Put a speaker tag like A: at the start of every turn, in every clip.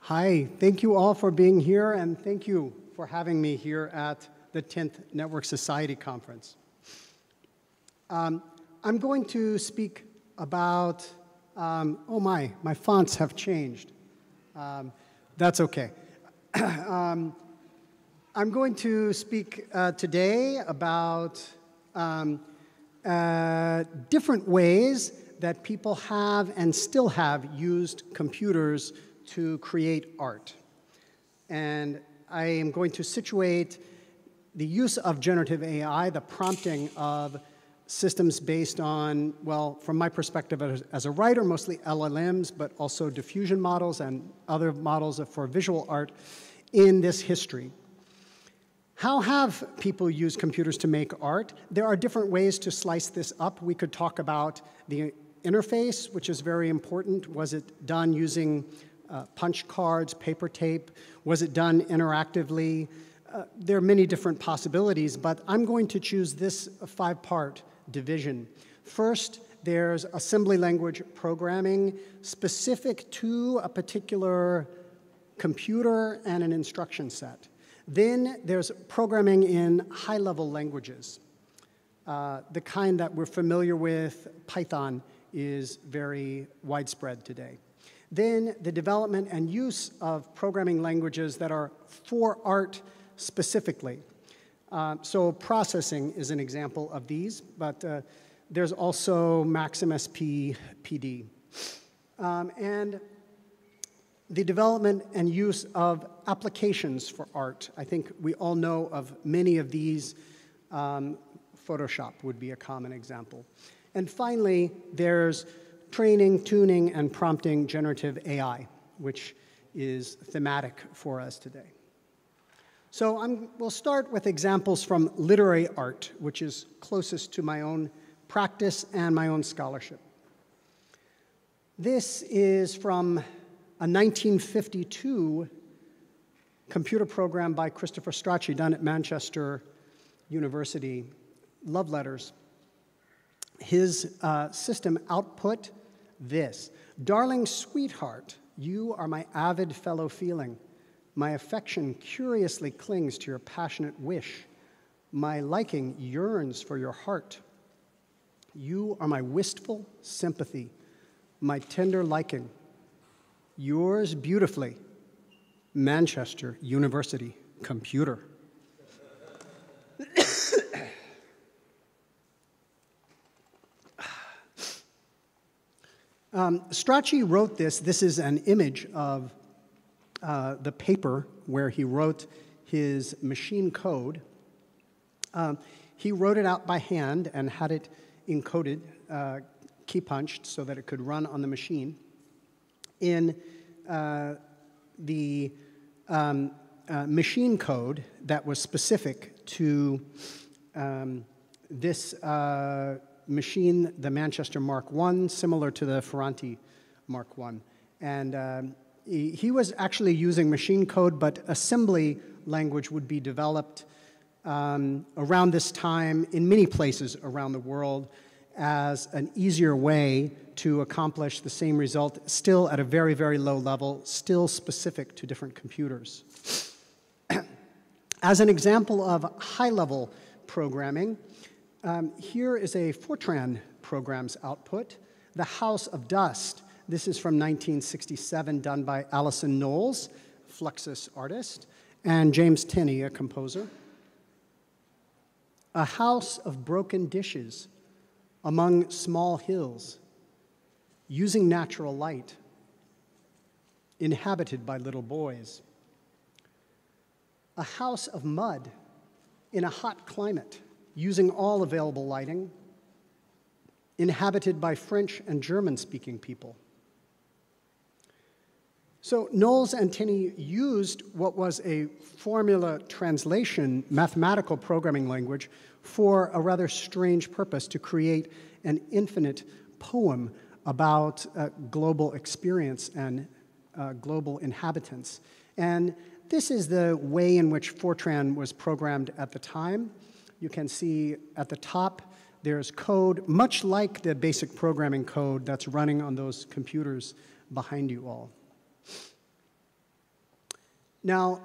A: Hi, thank you all for being here, and thank you for having me here at the 10th Network Society Conference. I'm going to speak about, oh my fonts have changed. That's okay. I'm going to speak today about different ways that people have and still have used computers to create art. And I am going to situate the use of generative AI, the prompting of systems based on, well, from my perspective as a writer, mostly LLMs, but also diffusion models and other models for visual art in this history. How have people used computers to make art? There are different ways to slice this up. We could talk about the interface, which is very important. Was it done using punch cards, paper tape? Was it done interactively? There are many different possibilities, but I'm going to choose this five-part division. First, there's assembly language programming specific to a particular computer and an instruction set. Then there's programming in high-level languages. The kind that we're familiar with, Python, is very widespread today. Then the development and use of programming languages that are for art specifically. So processing is an example of these, but there's also MaxMSP PD. And the development and use of applications for art. I think we all know of many of these. Photoshop would be a common example. And finally, there's training, tuning, and prompting generative AI, which is thematic for us today. So we'll start with examples from literary art, which is closest to my own practice and my own scholarship. This is from a 1952 computer program by Christopher Strachey done at Manchester University, Love Letters. His system output this: "Darling sweetheart, you are my avid fellow feeling. My affection curiously clings to your passionate wish. My liking yearns for your heart. You are my wistful sympathy, my tender liking. Yours beautifully, Manchester University Computer." Strachey wrote this. This is an image of the paper where he wrote his machine code. He wrote it out by hand and had it encoded, key punched, so that it could run on the machine. In the machine code that was specific to this machine, the Manchester Mark I, similar to the Ferranti Mark I. And he was actually using machine code, but assembly language would be developed around this time in many places around the world as an easier way to accomplish the same result, still at a very, very low level, still specific to different computers. As an example of high-level programming, here is a Fortran program's output, The House of Dust. This is from 1967, done by Alison Knowles, Fluxus artist, and James Tenney, a composer. A house of broken dishes among small hills, using natural light, inhabited by little boys. A house of mud in a hot climate, using all available lighting, inhabited by French and German-speaking people. So Knowles and Tenney used what was a formula translation, mathematical programming language, for a rather strange purpose, to create an infinite poem about global experience and global inhabitants. And this is the way in which Fortran was programmed at the time. You can see at the top there's code, much like the basic programming code that's running on those computers behind you all. Now,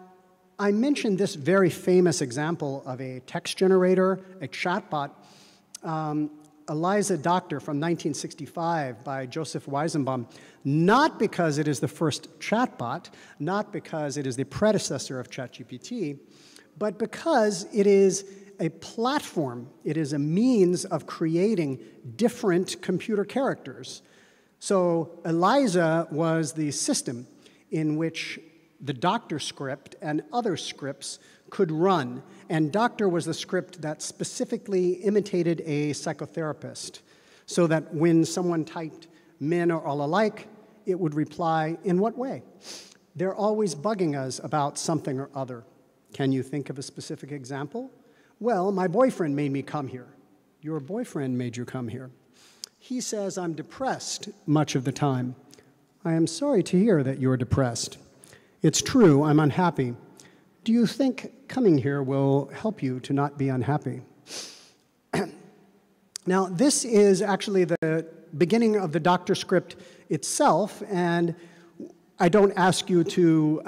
A: I mentioned this very famous example of a text generator, a chatbot, Eliza Doctor from 1965 by Joseph Weizenbaum, not because it is the first chatbot, not because it is the predecessor of ChatGPT, but because it is a platform, it is a means of creating different computer characters. So Eliza was the system in which the Doctor script and other scripts could run. And Doctor was the script that specifically imitated a psychotherapist, so that when someone typed men are all alike, it would reply, in what way? They're always bugging us about something or other. Can you think of a specific example? Well, my boyfriend made me come here. Your boyfriend made you come here. He says I'm depressed much of the time. I am sorry to hear that you're depressed. It's true, I'm unhappy. Do you think coming here will help you to not be unhappy? Now, this is actually the beginning of the Doctor script itself, and I don't ask you to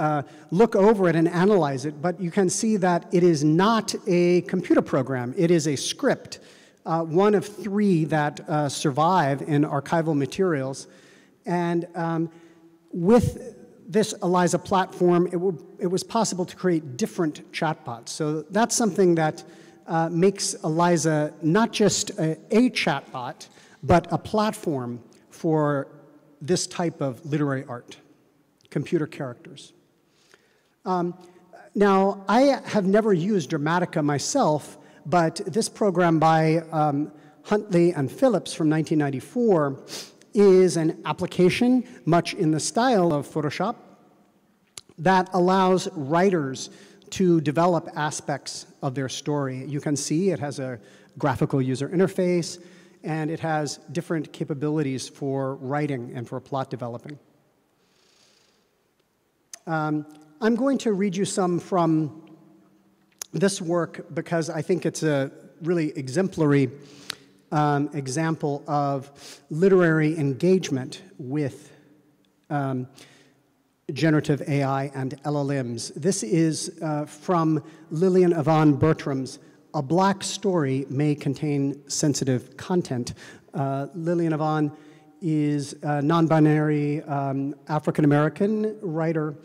A: look over it and analyze it, but you can see that it is not a computer program. It is a script, one of 3 that survive in archival materials. And with this ELIZA platform, it was possible to create different chatbots. So that's something that makes ELIZA not just a chatbot, but a platform for this type of literary art, computer characters. Now, I have never used Dramatica myself, but this program by Huntley and Phillips from 1994 is an application, much in the style of Photoshop, that allows writers to develop aspects of their story. You can see it has a graphical user interface, and it has different capabilities for writing and for plot developing. I'm going to read you some from this work because I think it's a really exemplary example of literary engagement with generative AI and LLMs. This is from Lillian Yvonne Bertram's A Black Story May Contain Sensitive Content. Lillian Yvonne is a non-binary African-American writer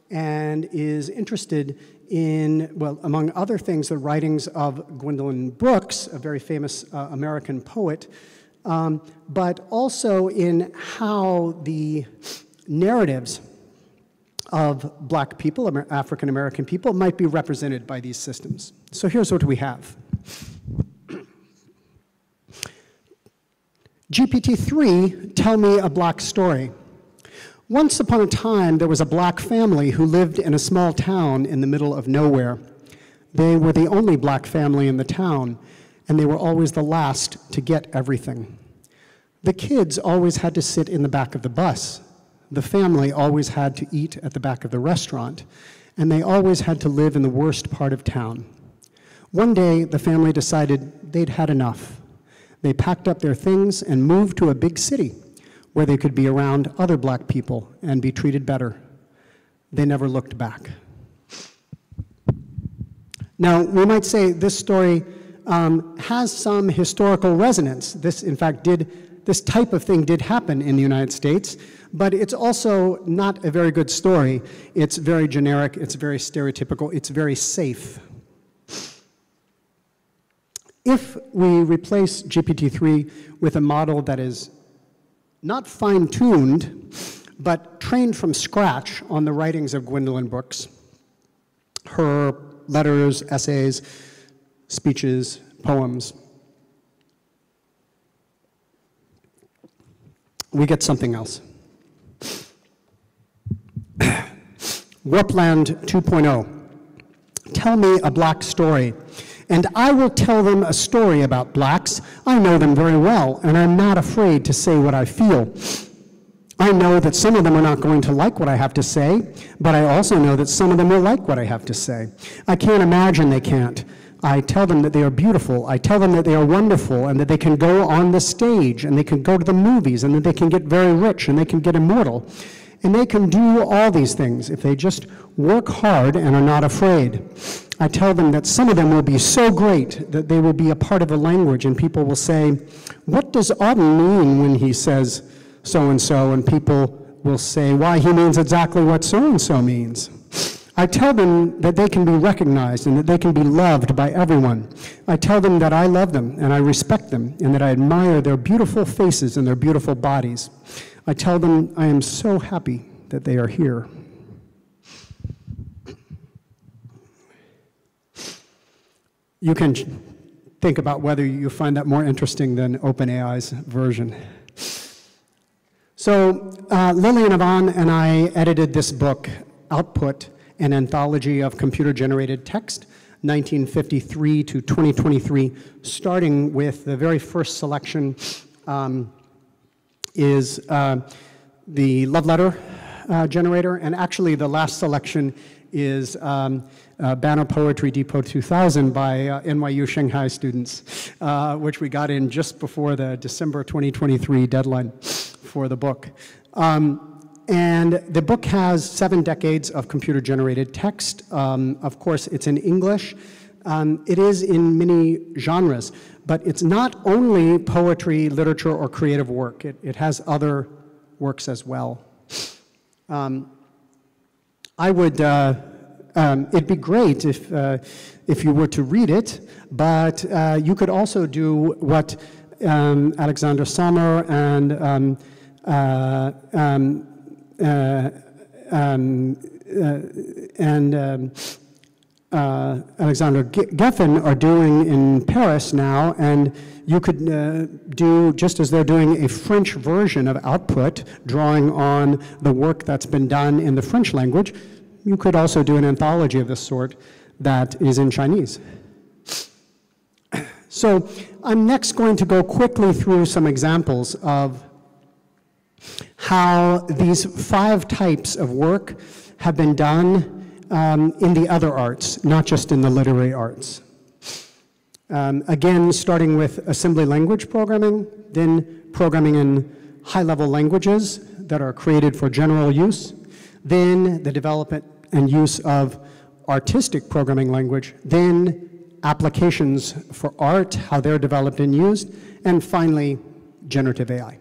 A: and is interested in, well, among other things, the writings of Gwendolyn Brooks, a very famous American poet, but also in how the narratives of Black people, African-American people, might be represented by these systems. So here's what we have. GPT-3, tell me a Black story. Once upon a time, there was a Black family who lived in a small town in the middle of nowhere. They were the only Black family in the town, and they were always the last to get everything. The kids always had to sit in the back of the bus. The family always had to eat at the back of the restaurant, and they always had to live in the worst part of town. One day, the family decided they'd had enough. They packed up their things and moved to a big city where they could be around other Black people and be treated better. They never looked back. Now, we might say this story has some historical resonance. This, in fact, this type of thing did happen in the United States, but it's also not a very good story. It's very generic, it's very stereotypical, it's very safe. If we replace GPT-3 with a model that is not fine-tuned, but trained from scratch on the writings of Gwendolyn Brooks, her letters, essays, speeches, poems, we get something else. Warpland 2.0. Tell me a Black story, and I will tell them a story about Blacks. I know them very well, and I'm not afraid to say what I feel. I know that some of them are not going to like what I have to say, but I also know that some of them will like what I have to say. I can't imagine they can't. I tell them that they are beautiful. I tell them that they are wonderful and that they can go on the stage and they can go to the movies and that they can get very rich and they can get immortal. And they can do all these things if they just work hard and are not afraid. I tell them that some of them will be so great that they will be a part of a language, and people will say, "What does Auden mean when he says so-and-so?" And people will say, "Why, he means exactly what so-and-so means." I tell them that they can be recognized and that they can be loved by everyone. I tell them that I love them and I respect them and that I admire their beautiful faces and their beautiful bodies. I tell them I am so happy that they are here. You can think about whether you find that more interesting than OpenAI's version. So Lillian Avan and I edited this book, Output, an anthology of computer-generated text, 1953 to 2023, starting with the very first selection is the love letter generator, and actually the last selection is Banner Poetry Depot 2000 by NYU Shanghai students, which we got in just before the December 2023 deadline for the book. And the book has 7 decades of computer-generated text. Of course, it's in English. It is in many genres, but it's not only poetry, literature, or creative work. It has other works as well. It'd be great if you were to read it, but you could also do what Alexander Sommer and Alexander Geffen are doing in Paris now, and you could do, just as they're doing, a French version of Output, drawing on the work that's been done in the French language. You could also do an anthology of this sort that is in Chinese. So I'm next going to go quickly through some examples of how these 5 types of work have been done in the other arts, not just in the literary arts. Again, starting with assembly language programming, then programming in high-level languages that are created for general use, then the development and use of artistic programming language, then applications for art, how they're developed and used, and finally, generative AI.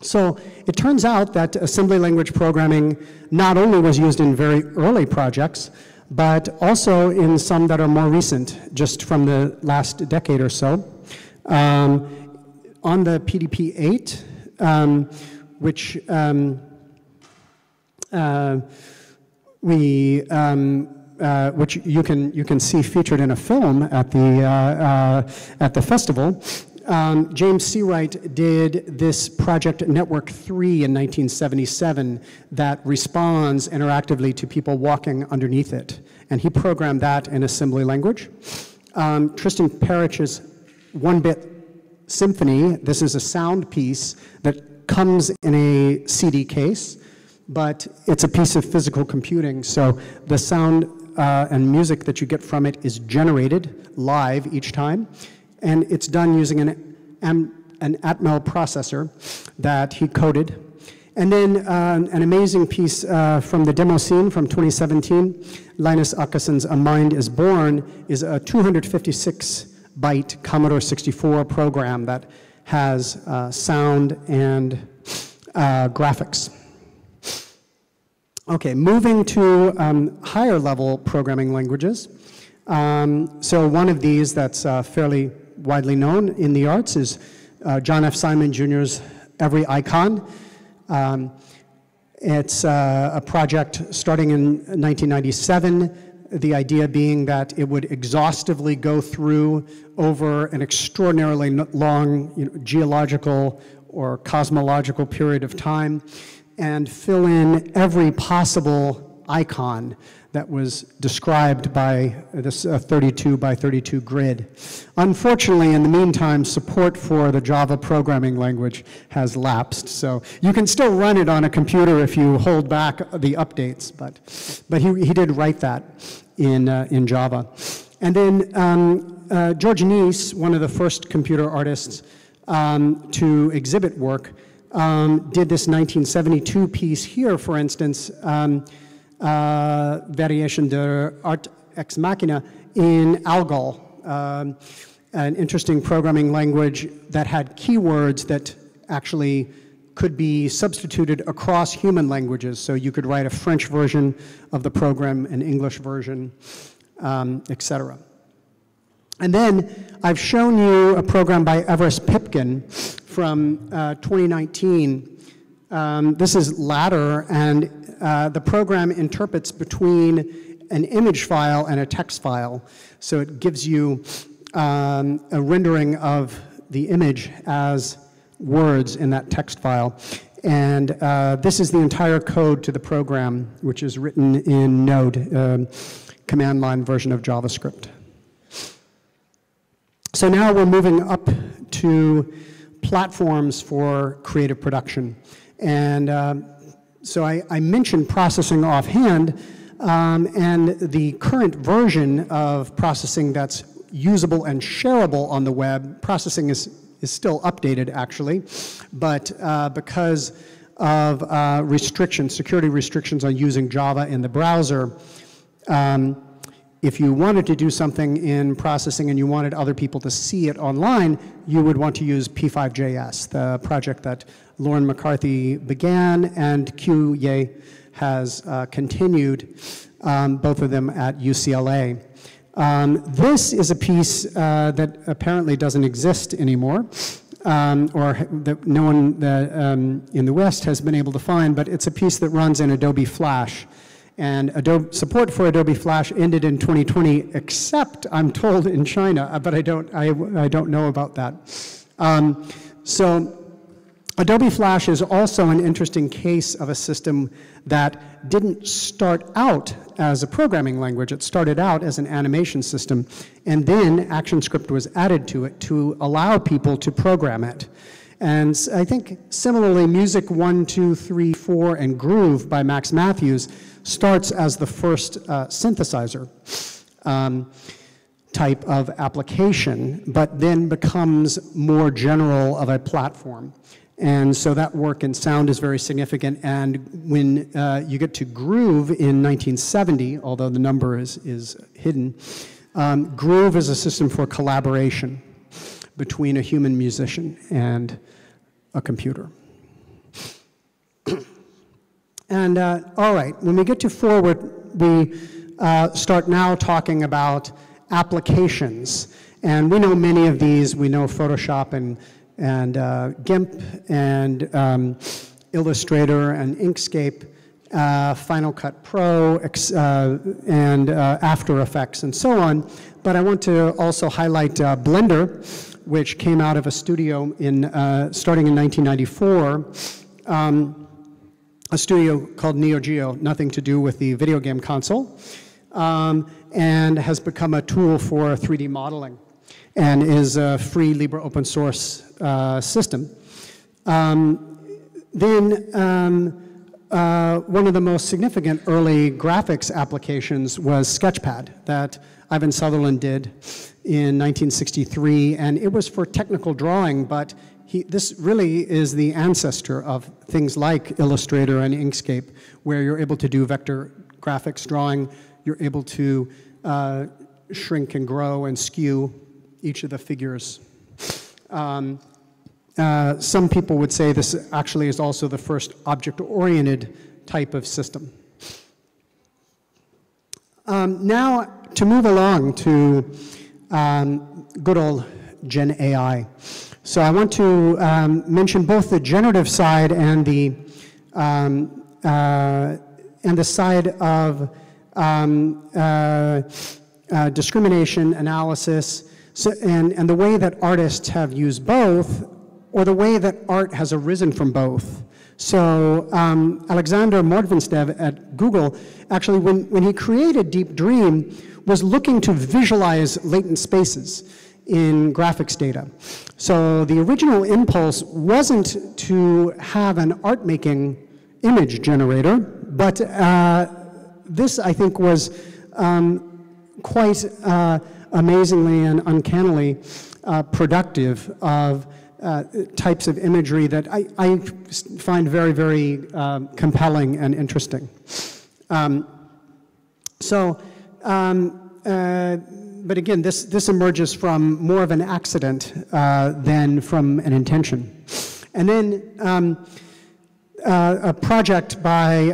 A: So it turns out that assembly language programming not only was used in very early projects, but also in some that are more recent, just from the last decade or so. On the PDP-8, which which you can see featured in a film at the festival. James Seawright did this project Network 3 in 1977 that responds interactively to people walking underneath it. And he programmed that in assembly language. Tristan Parrich's 1-bit symphony, this is a sound piece that comes in a CD case, but it's a piece of physical computing. So the sound and music that you get from it is generated live each time. And it's done using an Atmel processor that he coded. And then an amazing piece from the demo scene from 2017, Linus Akason's A Mind is Born, is a 256-byte Commodore 64 program that has sound and graphics. Okay, moving to higher level programming languages. So one of these that's fairly widely known in the arts is John F. Simon Jr.'s Every Icon. It's a project starting in 1997, the idea being that it would exhaustively go through over an extraordinarily long geological or cosmological period of time and fill in every possible icon that was described by this 32 by 32 grid. Unfortunately, in the meantime, support for the Java programming language has lapsed. So you can still run it on a computer if you hold back the updates, but he did write that in Java. And then George Neese, one of the first computer artists to exhibit work, did this 1972 piece here, for instance, Variation der Art ex Machina in Algol, an interesting programming language that had keywords that actually could be substituted across human languages. So you could write a French version of the program, an English version, etc. And then I've shown you a program by Everest Pipkin from 2019. This is Ladder, and the program interprets between an image file and a text file. So it gives you a rendering of the image as words in that text file. And this is the entire code to the program, which is written in Node, command line version of JavaScript. So now we're moving up to platforms for creative production. And so I mentioned processing offhand, and the current version of processing that's usable and shareable on the web, processing is still updated actually, but because of restrictions, security restrictions on using Java in the browser, if you wanted to do something in processing and you wanted other people to see it online, you would want to use P5JS, the project that Lauren McCarthy began and Q Ye has continued, both of them at UCLA. This is a piece that apparently doesn't exist anymore, or that no one in the West has been able to find, but it's a piece that runs in Adobe Flash. And support for Adobe Flash ended in 2020, except I'm told in China, but I don't know about that. So Adobe Flash is also an interesting case of a system that didn't start out as a programming language. It started out as an animation system, and then ActionScript was added to it to allow people to program it. And I think similarly, Music 1, 2, 3, 4, and Groove by Max Matthews starts as the first synthesizer type of application, but then becomes more general of a platform. And so that work in sound is very significant. And when you get to Groove in 1970, although the number is hidden, Groove is a system for collaboration between a human musician and a computer. And all right, when we get to Forward, we start now talking about applications. And we know many of these. We know Photoshop and GIMP and Illustrator and Inkscape, Final Cut Pro, and After Effects, and so on. But I want to also highlight Blender, which came out of a studio starting in 1994, a studio called Neo Geo, nothing to do with the video game console, and has become a tool for 3D modeling, and is a free Libre open source system. Then one of the most significant early graphics applications was Sketchpad that Ivan Sutherland did in 1963, and it was for technical drawing, but this really is the ancestor of things like Illustrator and Inkscape, where you're able to do vector graphics drawing, you're able to shrink and grow and skew each of the figures. Some people would say this actually is also the first object-oriented type of system. Now, to move along to good old Gen AI. So I want to mention both the generative side and the side of discrimination analysis, and the way that artists have used both, or the way that art has arisen from both. So Alexander Mordvinstev at Google, actually when he created Deep Dream, was looking to visualize latent spaces in graphics data. So the original impulse wasn't to have an art-making image generator, but this, I think, was quite amazingly and uncannily productive of types of imagery that I find very, very compelling and interesting. But again, this emerges from more of an accident than from an intention. And then a project by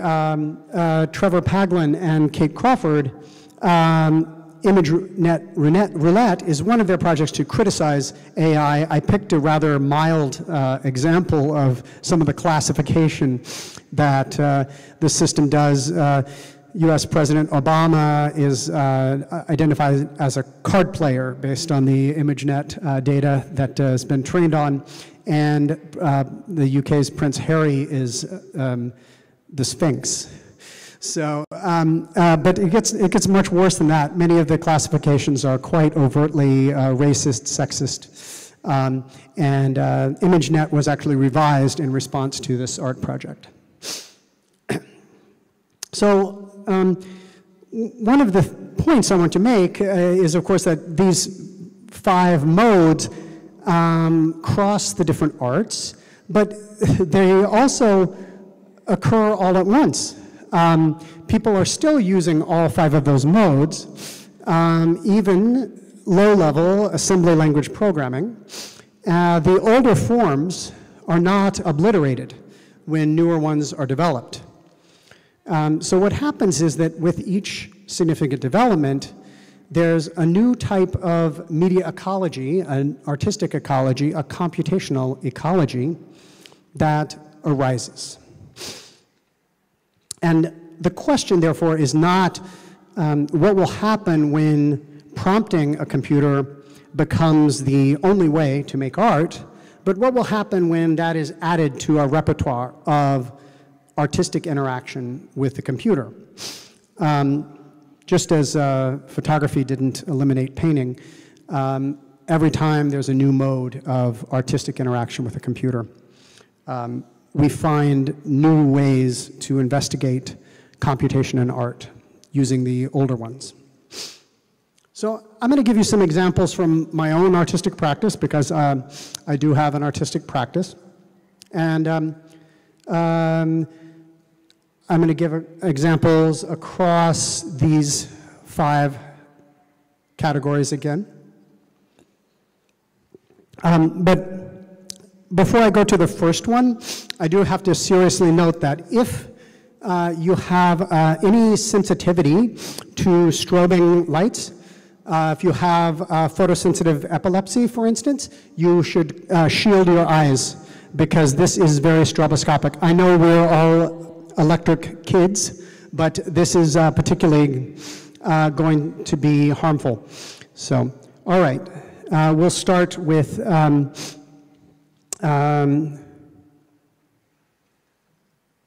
A: Trevor Paglin and Kate Crawford, ImageNet Roulette, is one of their projects to criticize AI. I picked a rather mild example of some of the classification that the system does. US President Obama is identified as a card player based on the ImageNet data that has been trained on, and the UK's Prince Harry is the Sphinx. So, but it gets much worse than that. Many of the classifications are quite overtly racist, sexist, and ImageNet was actually revised in response to this art project. So, one of the points I want to make is, of course, that these 5 modes cross the different arts, but they also occur all at once. People are still using all 5 of those modes, even low-level assembly language programming. The older forms are not obliterated when newer ones are developed. So what happens is that with each significant development, there's a new type of media ecology, an artistic ecology, a computational ecology that arises. And the question, therefore, is not what will happen when prompting a computer becomes the only way to make art, but what will happen when that is added to a repertoire of artistic interaction with the computer. Just as photography didn't eliminate painting, every time there's a new mode of artistic interaction with a computer, we find new ways to investigate computation and art using the older ones. So I'm going to give you some examples from my own artistic practice, because I do have an artistic practice. And I'm going to give examples across these 5 categories again. But before I go to the first one, I do have to seriously note that if you have any sensitivity to strobing lights, if you have photosensitive epilepsy, for instance, you should shield your eyes, because this is very stroboscopic. I know we're all electric kids, but this is particularly going to be harmful. So, all right, we'll start with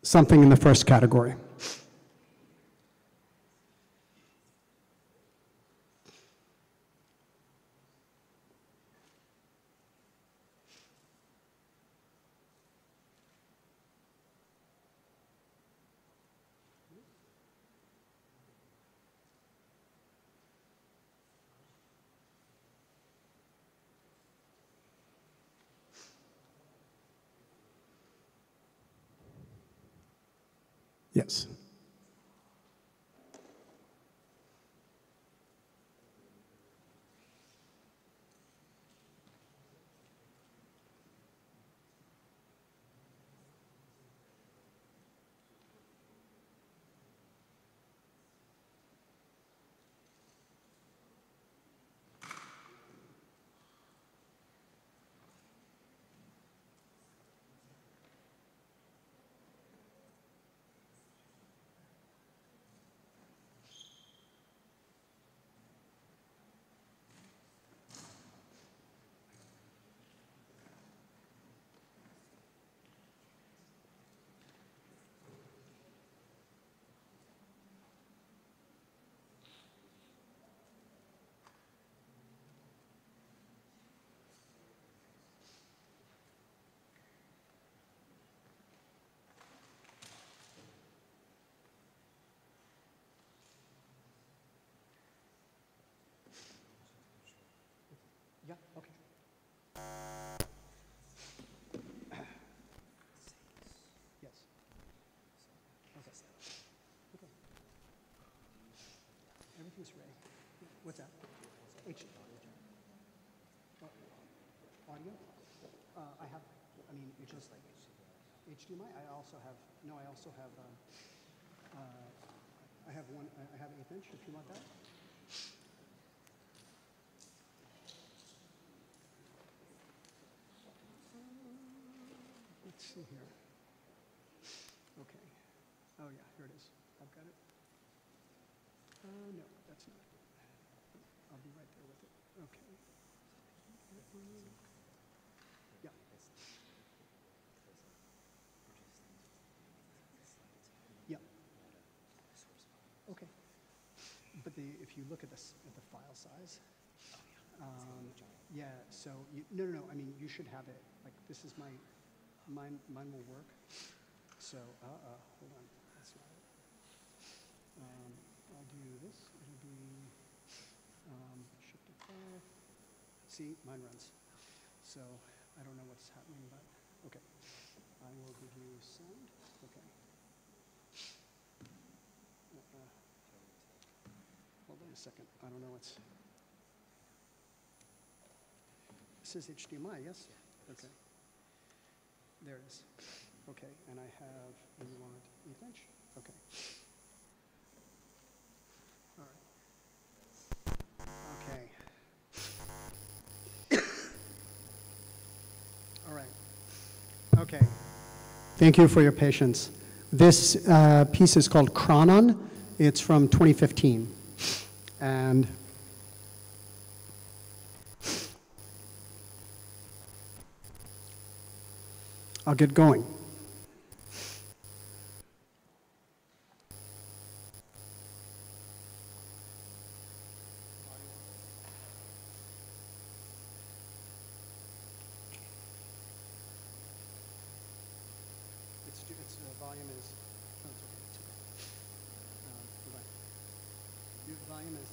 A: something in the first category. Yes. Miss Ray. What's that? Audio? I have, I mean, it's just like HDMI. I also have, no, I also have, I have 1/8 inch if you want that. Let's see here. Okay. Oh yeah, here it is. I've got it. No, that's not it. I'll be right there with it. Okay. Yeah. Yeah. Okay. But if you look at the file size, yeah. So no. I mean, you should have it. Like this is mine will work. So hold on. That's not it. I'll do this. It'll be shift to 5. See, mine runs. So I don't know what's happening, but okay. I will give you sound. Okay. Hold on a second. I don't know what's. This is HDMI, yes? Okay. There it is. Okay, and I have, and you want 1/8 inch? Okay. All right. Okay. All right. Okay. Thank you for your patience. This piece is called Chronon. It's from 2015. And I'll get going. The volume is, oh, it's okay, it's okay. Hold on. Your volume is,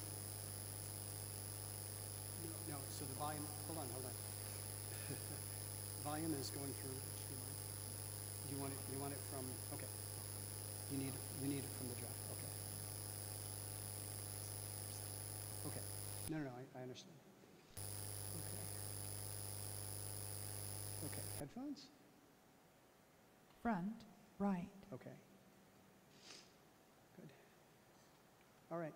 A: no, so the volume, hold on. Volume is going through. You want it from, okay. You need it from the jack, okay. Okay, no, I understand. Okay, headphones?
B: Front, right.
A: Okay. Good. All right.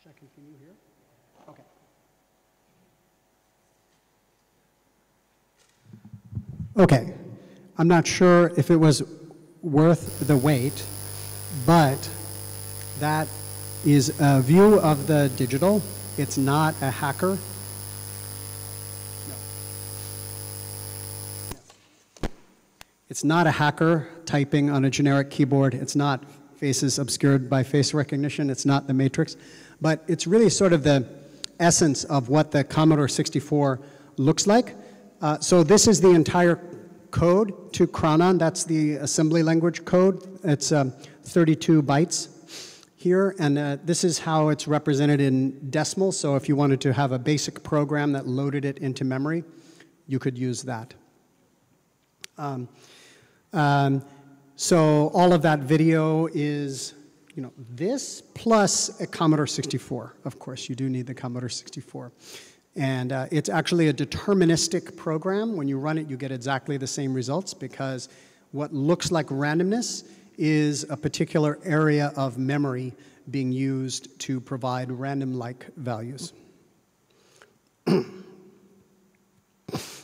A: Okay. Can you hear? Okay. Okay. I'm not sure if it was worth the wait, but that is a view of the digital. It's not a hacker. No. It's not a hacker typing on a generic keyboard. It's not faces obscured by face recognition. It's not the matrix. But it's really sort of the essence of what the Commodore 64 looks like. So this is the entire code to Chronon. That's the assembly language code. It's 32 bytes. here, and this is how it's represented in decimal. So if you wanted to have a basic program that loaded it into memory, you could use that. So all of that video is, you know, this plus a Commodore 64. Of course, you do need the Commodore 64. And it's actually a deterministic program. When you run it, you get exactly the same results because what looks like randomness is a particular area of memory being used to provide random-like values.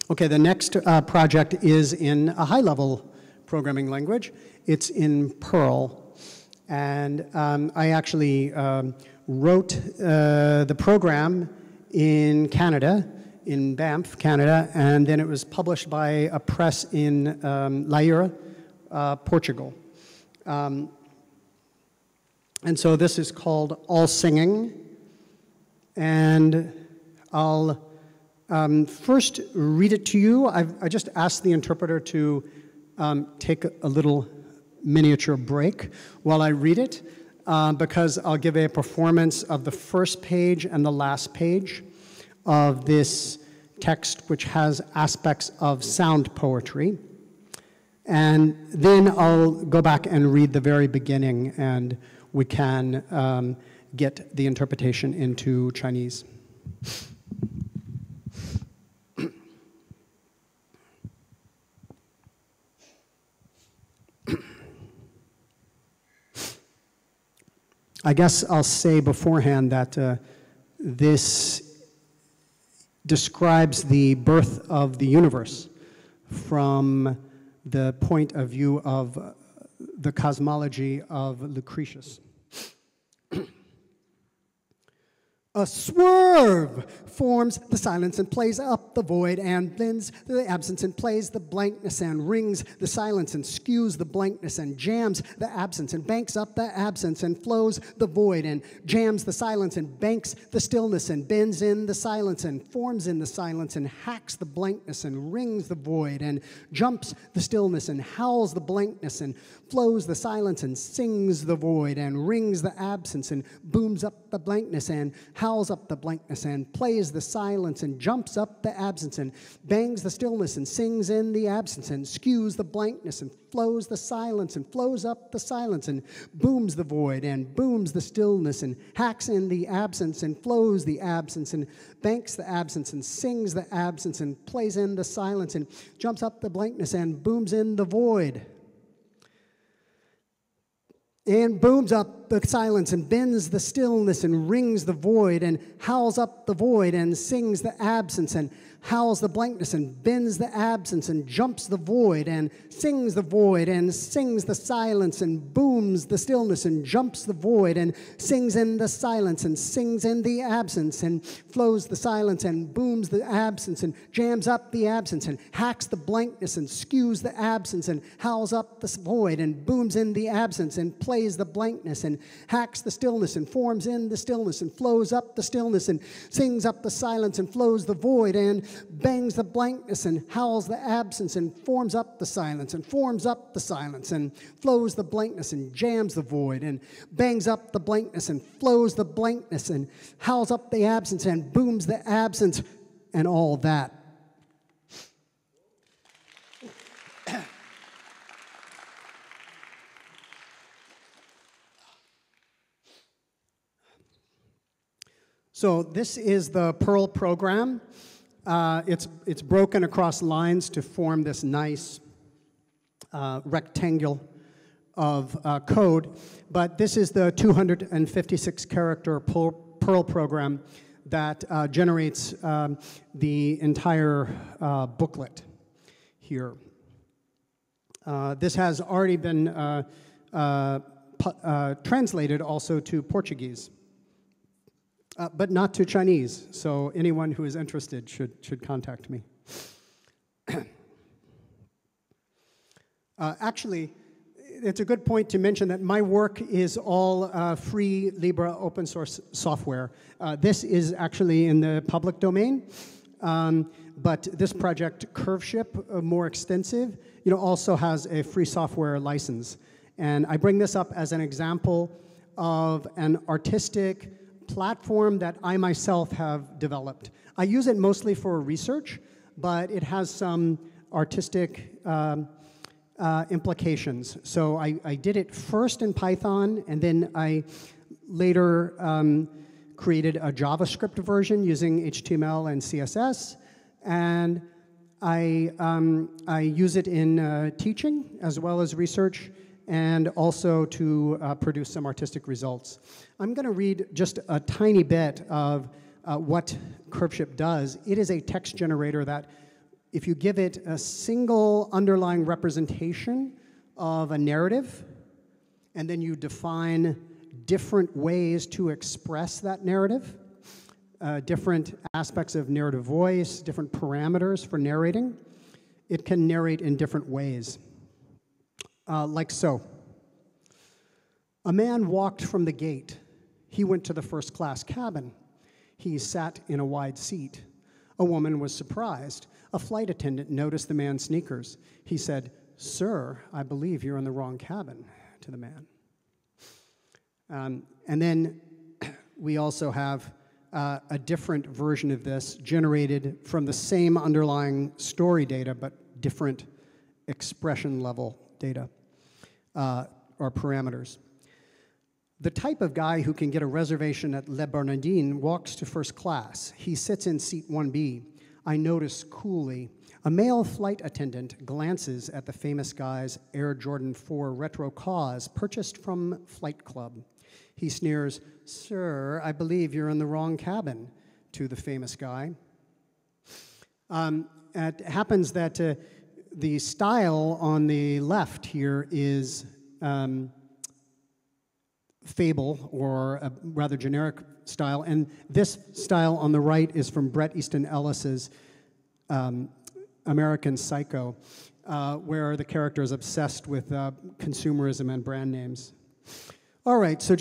A: Okay, the next project is in a high-level programming language. It's in Perl. And I actually wrote the program in Canada, in Banff, Canada, and then it was published by a press in Leiria, Portugal. And so this is called All Singing. And I'll first read it to you. I just asked the interpreter to take a little miniature break while I read it, because I'll give a performance of the first page and the last page of this text, which has aspects of sound poetry. And then I'll go back and read the very beginning, and we can get the interpretation into Chinese. I guess I'll say beforehand that this describes the birth of the universe from the point of view of the cosmology of Lucretius. A swerve forms the silence and plays up the void and blends the absence and plays the blankness and rings the silence and skews the blankness and jams the absence and banks up the absence and flows the void and jams the silence and banks the stillness and bends in the silence and forms in the silence and hacks the blankness and rings the void and jumps the stillness and howls the blankness and flows the silence and sings the void and rings the absence and booms up the blankness and howls up the blankness and plays the silence and jumps up the absence and bangs the stillness and sings in the absence and skews the blankness and flows the silence and flows up the silence and booms the void and booms the stillness and hacks in the absence and flows the absence and banks the absence and sings the absence and plays in the silence and jumps up the blankness and booms in the void. And booms up the silence and bends the stillness and rings the void and howls up the void and sings the absence and howls the blankness and bends the absence and jumps the void and sings the void and sings the silence and booms the stillness and jumps the void and sings in the silence and sings in the absence and flows the silence and booms the absence and jams up the absence and hacks the blankness and skews the absence and howls up the void and booms in the absence and plays the blankness and hacks the stillness and forms in the stillness and flows up the stillness and sings up the silence and flows the void and bangs the blankness and howls the absence and forms up the silence and forms up the silence and flows the blankness and jams the void and bangs up the blankness and flows the blankness and howls up the absence and booms the absence and all that. So this is the Perl program. It's broken across lines to form this nice rectangle of code, but this is the 256-character Perl program that generates the entire booklet here. This has already been translated also to Portuguese. But not to Chinese, so anyone who is interested should contact me. Actually, it's a good point to mention that my work is all free Libra open source software. This is actually in the public domain, but this project, CurveShip, more extensive, also has a free software license. And I bring this up as an example of an artistic platform that I myself have developed. I use it mostly for research, but it has some artistic implications. So I did it first in Python, and then I later created a JavaScript version using HTML and CSS, and I use it in teaching as well as research, and also to produce some artistic results. I'm going to read just a tiny bit of what Curveship does. It is a text generator that, if you give it a single underlying representation of a narrative, and then you define different ways to express that narrative, different aspects of narrative voice, different parameters for narrating, it can narrate in different ways. Like so. A man walked from the gate. He went to the first-class cabin. He sat in a wide seat. A woman was surprised. A flight attendant noticed the man's sneakers. He said, "Sir, I believe you're in the wrong cabin," to the man. And then we also have a different version of this generated from the same underlying story data, but different expression level data or parameters. The type of guy who can get a reservation at Le Bernardin walks to first class. He sits in seat 1B. I notice coolly. A male flight attendant glances at the famous guy's Air Jordan 4 Retro Cause purchased from Flight Club. He sneers, "Sir, I believe you're in the wrong cabin," to the famous guy. It happens that the style on the left here is fable, or a rather generic style, and this style on the right is from Bret Easton Ellis's American Psycho, where the character is obsessed with consumerism and brand names. All right, so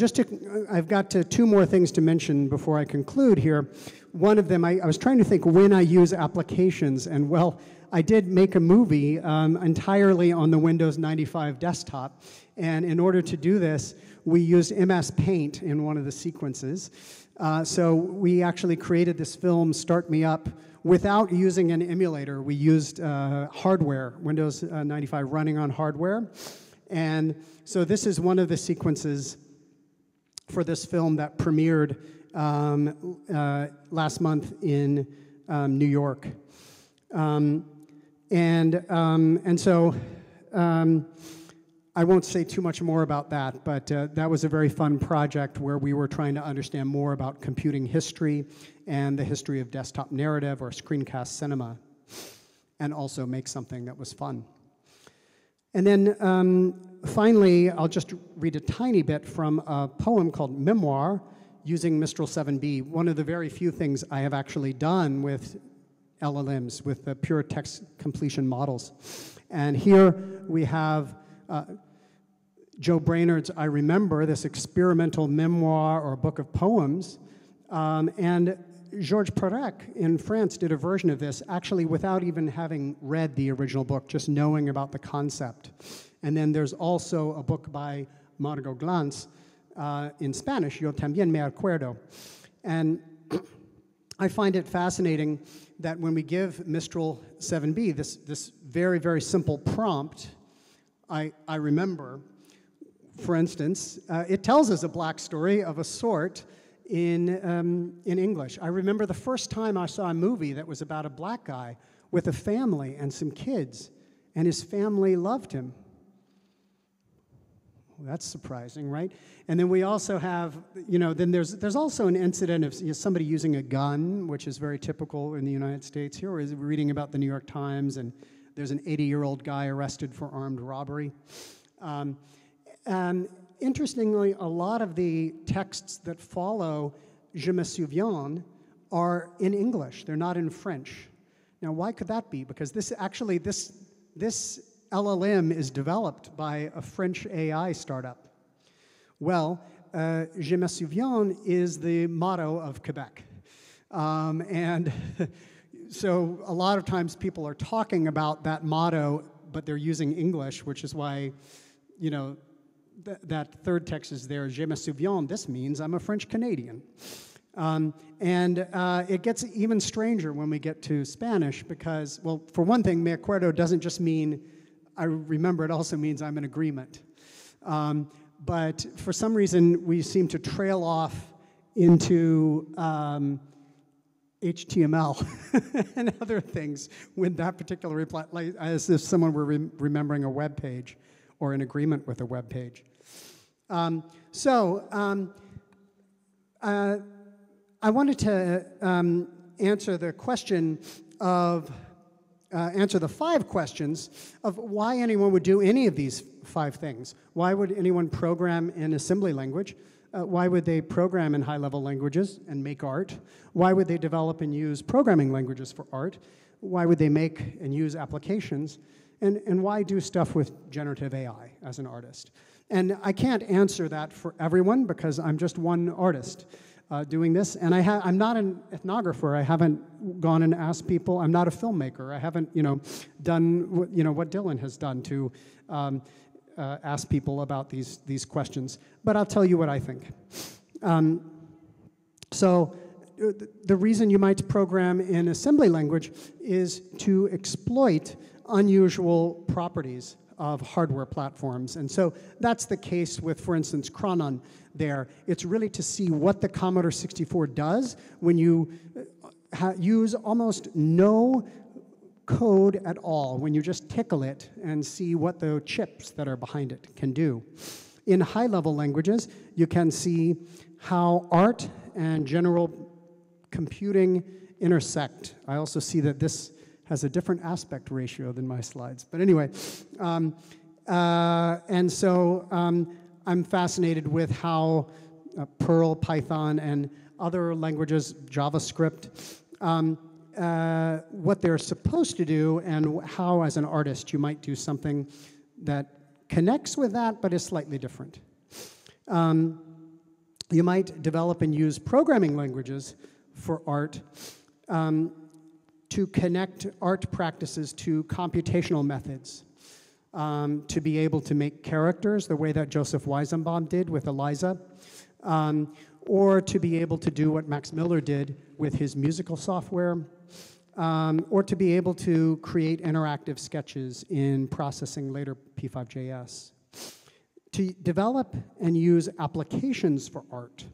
A: I've got two more things to mention before I conclude here. One of them, I was trying to think when I use applications, and well, I did make a movie entirely on the Windows 95 desktop, and in order to do this, we used MS Paint in one of the sequences. So we actually created this film, Start Me Up, without using an emulator. We used hardware, Windows 95 running on hardware. And so this is one of the sequences for this film that premiered last month in New York. And so I won't say too much more about that, but that was a very fun project where we were trying to understand more about computing history and the history of desktop narrative or screencast cinema, and also make something that was fun. And then finally, I'll just read a tiny bit from a poem called Memoir using Mistral 7B, one of the very few things I have actually done with LLMs, with the pure text completion models. And here we have Joe Brainard's I Remember, this experimental memoir or book of poems, and Georges Perec in France did a version of this, actually without even having read the original book, just knowing about the concept. And then there's also a book by Margot Glantz in Spanish, Yo también me acuerdo. And I find it fascinating that when we give Mistral 7B this very, very simple prompt, I remember, for instance, it tells us a black story of a sort in English. I remember the first time I saw a movie that was about a black guy with a family and some kids, and his family loved him. Well, that's surprising, right? And then we also have, then there's also an incident of somebody using a gun, which is very typical in the United States. Here we're reading about the New York Times, and there's an 80-year-old guy arrested for armed robbery. And interestingly, a lot of the texts that follow Je me souviens are in English. They're not in French. Now, why could that be? Because this LLM is developed by a French AI startup. Well, Je me souviens is the motto of Quebec. And so a lot of times people are talking about that motto, but they're using English, which is why, that third text is there, Je me souviens, this means I'm a French Canadian. It gets even stranger when we get to Spanish because, well, for one thing, me acuerdo doesn't just mean I remember, it also means I'm in agreement. But for some reason, we seem to trail off into HTML and other things with that particular reply, like, as if someone were remembering a web page or in agreement with a web page. I wanted to answer the question of, answer the 5 questions of why anyone would do any of these 5 things. Why would anyone program in assembly language? Why would they program in high-level languages and make art? Why would they develop and use programming languages for art? Why would they make and use applications? And why do stuff with generative AI as an artist? And I can't answer that for everyone because I'm just one artist doing this. And I'm not an ethnographer. I haven't gone and asked people. I'm not a filmmaker. I haven't, done what Dylan has done to ask people about these questions. But I'll tell you what I think. So the reason you might program in assembly language is to exploit unusual properties of hardware platforms. And so that's the case with, for instance, Chronon there. It's really to see what the Commodore 64 does when you use almost no code at all, when you just tickle it and see what the chips that are behind it can do. In high-level languages, you can see how art and general computing intersect. I also see that this has a different aspect ratio than my slides. But anyway, I'm fascinated with how Perl, Python, and other languages, JavaScript, what they're supposed to do and how, as an artist, you might do something that connects with that but is slightly different. You might develop and use programming languages for art to connect art practices to computational methods, to be able to make characters the way that Joseph Weizenbaum did with Eliza, or to be able to do what Max Miller did with his musical software, or to be able to create interactive sketches in processing later P5.js. To develop and use applications for art.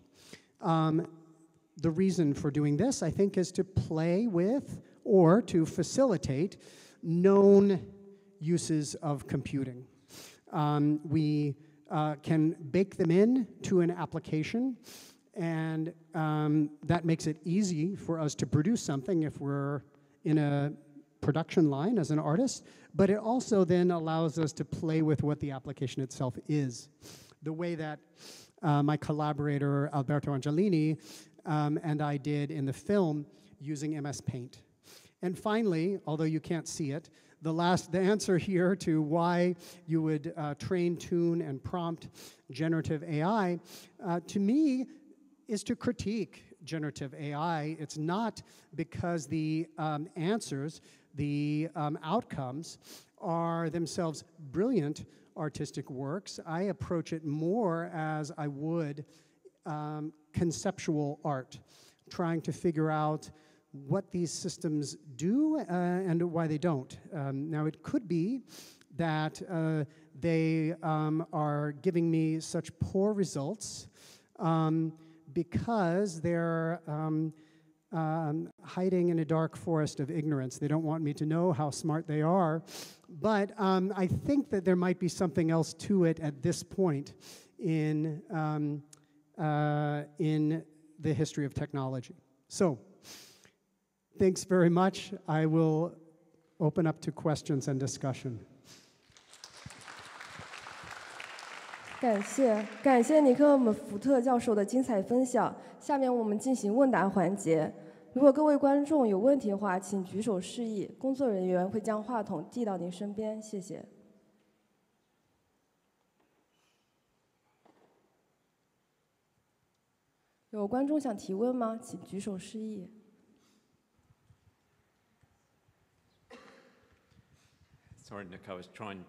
A: The reason for doing this, I think, is to play with or to facilitate known uses of computing. We can bake them in to an application, and that makes it easy for us to produce something if we're in a production line as an artist, but it also then allows us to play with what the application itself is. The way that my collaborator, Alberto Angelini, and I did in the film using MS Paint. And finally, although you can't see it, the answer here to why you would train, tune, and prompt generative AI, to me, is to critique generative AI. It's not because the answers, the outcomes, are themselves brilliant artistic works. I approach it more as I would conceptual art, trying to figure out what these systems do and why they don't. Now, it could be that they are giving me such poor results because they're hiding in a dark forest of ignorance. They don't want me to know how smart they are. But I think that there might be something else to it at this point in the history of technology. So, thanks very much. I will open up to questions and discussion.
C: 感谢尼克·福特教授的精彩分享。下面我们进行问答环节。如果各位观众有问题的话，请举手示意，工作人员会将话筒递到您身边。谢谢。有观众想提问吗？请举手示意。
D: Sorry, Nick, I was trying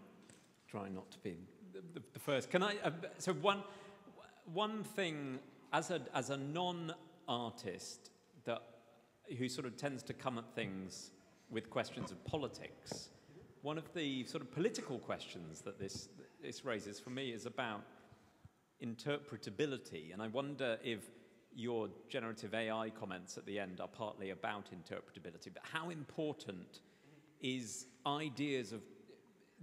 D: not to be the first. Can I? So one thing as a non-artist who sort of tends to come at things with questions of politics, one of the sort of political questions that this raises for me is about interpretability, and I wonder if your generative AI comments at the end are partly about interpretability, but how important is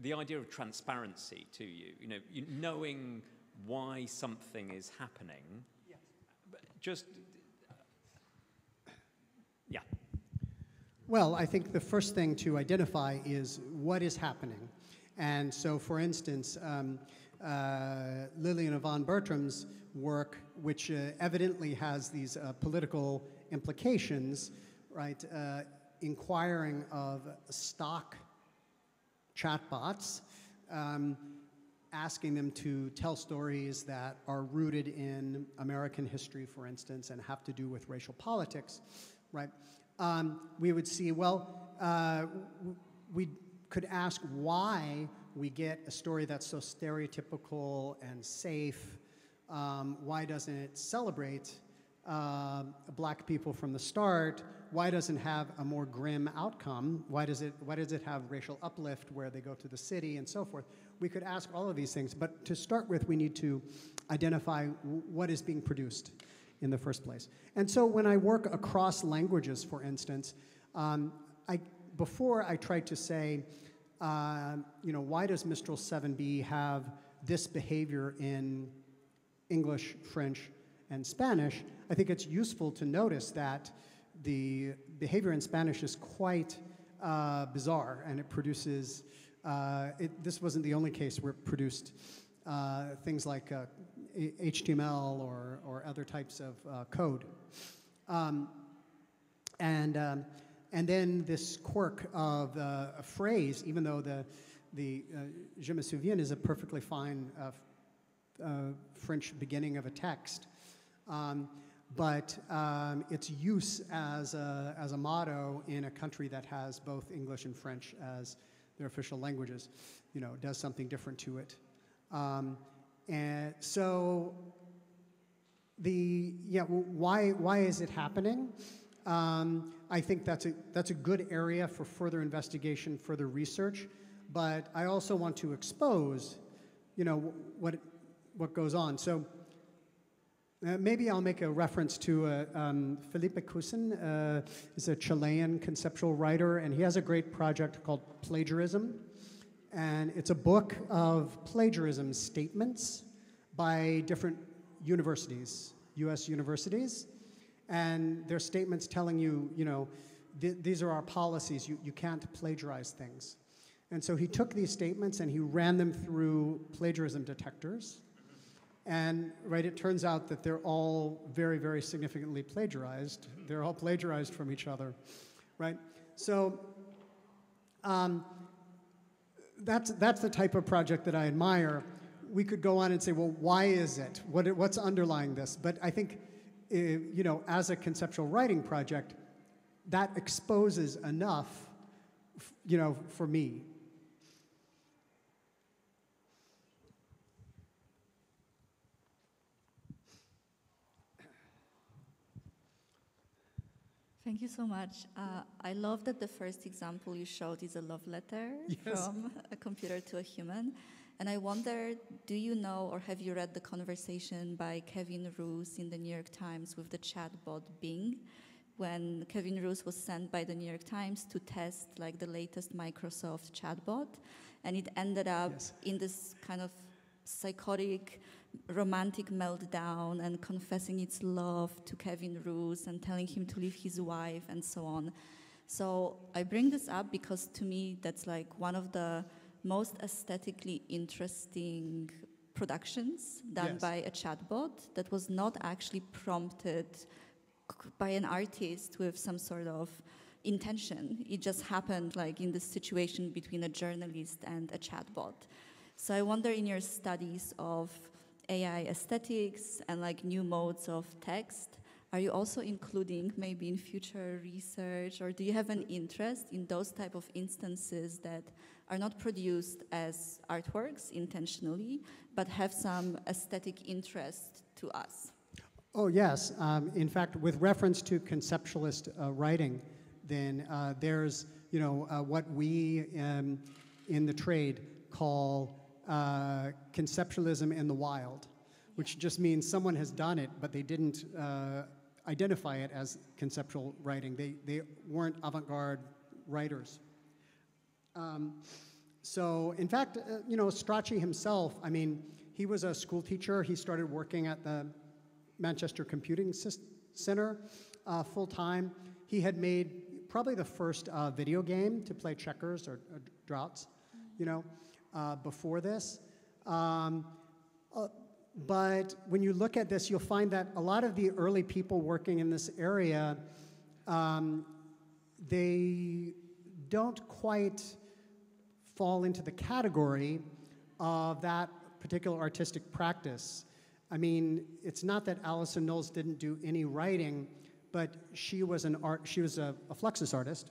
D: the idea of transparency to you? You know, knowing why something is happening. Yes. Just, yeah.
A: Well, I think the first thing to identify is what is happening. And so, for instance, Lillian Yvonne Bertram's work, which evidently has these political implications, right, inquiring of stock chatbots, asking them to tell stories that are rooted in American history, for instance, and have to do with racial politics, right? We would see, well, we could ask why we get a story that's so stereotypical and safe. Why doesn't it celebrate black people from the start? Why doesn't it have a more grim outcome? Why does it have racial uplift where they go to the city and so forth? We could ask all of these things, but to start with, we need to identify what is being produced in the first place. And so when I work across languages, for instance, before I tried to say, you know, why does Mistral 7b have this behavior in English, French, and Spanish? I think it's useful to notice that the behavior in Spanish is quite bizarre, and it produces, this wasn't the only case where it produced things like HTML or other types of code. And then this quirk of a phrase, even though the Je me souviens is a perfectly fine French beginning of a text, but its use as a motto in a country that has both English and French as their official languages, you know, does something different to it. And so why is it happening? I think that's a good area for further investigation, further research, but I also want to expose, you know, what goes on. So maybe I'll make a reference to Felipe Cousin, is a Chilean conceptual writer, and he has a great project called Plagiarism, and it's a book of plagiarism statements by different universities, U.S. universities. And their statements telling you, you know, these are our policies, you can't plagiarize things. And so he took these statements and he ran them through plagiarism detectors. And, right, it turns out that they're all very, very significantly plagiarized. They're all plagiarized from each other, right? So that's the type of project that I admire. We could go on and say, well, why is it? What's underlying this? But I think, you know, as a conceptual writing project, that exposes enough, you know, for me.
E: Thank you so much. I love that the first example you showed is a love letter from a computer to a human. And I wonder, do you know or have you read the conversation by Kevin Roose in the New York Times with the chatbot Bing? When Kevin Roose was sent by the New York Times to test like the latest Microsoft chatbot, and it ended up in this kind of psychotic, romantic meltdown and confessing its love to Kevin Roose and telling him to leave his wife and so on. So I bring this up because to me that's like one of the most aesthetically interesting productions done by a chatbot that was not actually prompted by an artist with some sort of intention. It just happened like in this situation between a journalist and a chatbot. So I wonder, in your studies of AI aesthetics and like new modes of text, are you also including maybe in future research, or do you have an interest in those type of instances that are not produced as artworks intentionally, but have some aesthetic interest to us?
A: Oh, yes. In fact, with reference to conceptualist writing, then there's, what we in the trade call conceptualism in the wild, which just means someone has done it, but they didn't identify it as conceptual writing. They weren't avant-garde writers. So, in fact, Strachey himself, I mean, he was a school teacher. He started working at the Manchester Computing Center full-time. He had made probably the first video game to play checkers or draughts, before this. But when you look at this, you'll find that a lot of the early people working in this area, they don't quite fall into the category of that particular artistic practice. I mean, it's not that Alison Knowles didn't do any writing, but she was a Fluxus artist.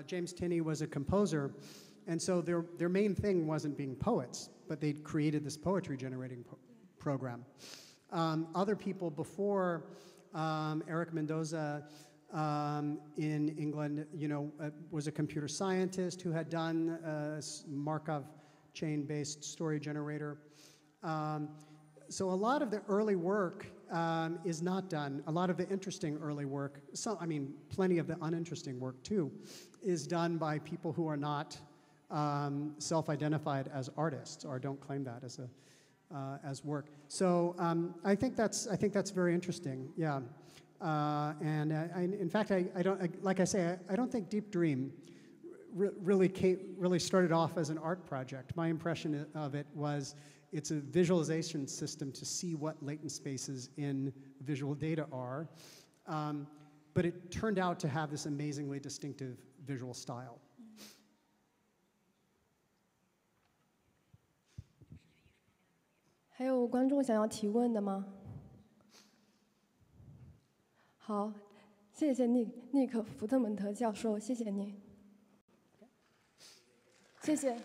A: James Tinney was a composer, and so their main thing wasn't being poets, but they'd created this poetry generating program. Other people before Eric Mendoza in England, was a computer scientist who had done a Markov chain-based story generator. So a lot of the early work is not done. A lot of the interesting early work, plenty of the uninteresting work too, is done by people who are not self-identified as artists or don't claim that as work. So I think that's very interesting. Yeah, in fact, I don't think Deep Dream really started off as an art project. My impression of it was it's a visualization system to see what latent spaces in visual data are, but it turned out to have this amazingly distinctive visual style. .
C: 还有观众想要提问的吗？好，谢谢尼克·福特蒙特教授，谢谢您，谢谢。